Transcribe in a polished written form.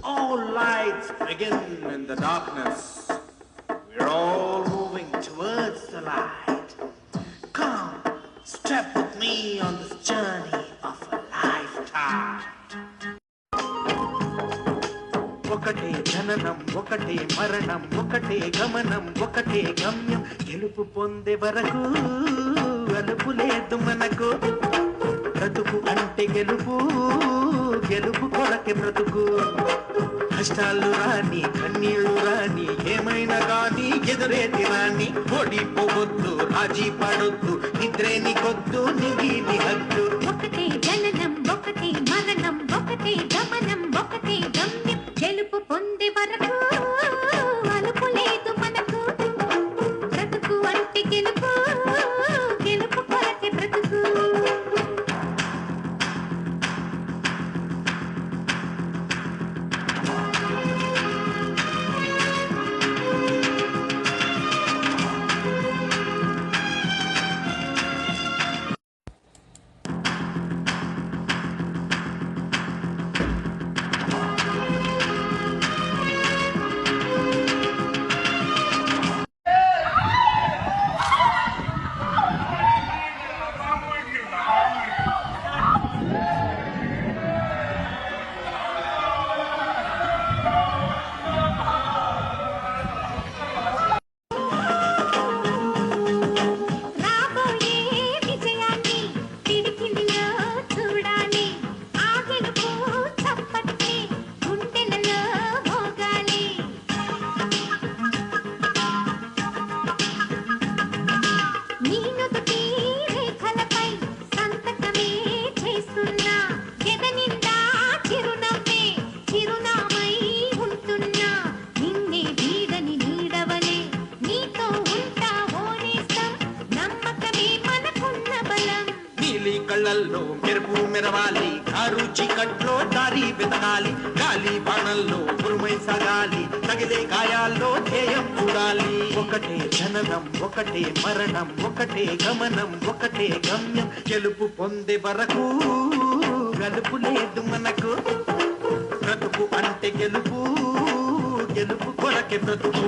All lights begin in the darkness. We're all moving towards the light. Come, step with me on this journey of a lifetime. ఒకటే జననం ఒకటే మరణం ఒకటే గమనం ఒకటే గమ్యం గెలుపు పొందే వరకు అలుపు లేదు మనకు బ్రతుకు అంటే గెలుపు గెలుపు కొరకే బ్రతుకు కష్టాలు రాని కన్నీళ్లు రాని ఏమైనా గాని ఎదురేది రాని ఓడిపోవద్దు రాజీ పడొద్దు నిద్రేని కొద్దు నిగిలి హద్దు ఒకటే జననం ఒకటే మరణం ఒకటే గమనం ఒకటే గమ్యం గెలుపు పొందే వరకు అలుపు లేదు మనకు బ్రతుకు అంటే గెలుపు గెలుపు కొరకే బ్రతుకు కళ్ళల్లో మెరుపు మెరవాలి కారు చీకట్లో దారి వెతకాలి గాలి బాణల్లో ఉరుమై సాగాలి తగిలే గాయాల్లో ధ్యేయం చూడాలి ఒకటే జననం ఒకటే మరణం ఒకటే గమనం ఒకటే గమ్యం గెలుపు పొందే వరకు గలుపు లేదు మనకు బ్రతుకు అంటే గెలుపు గెలుపు కొరకే బ్రతుకు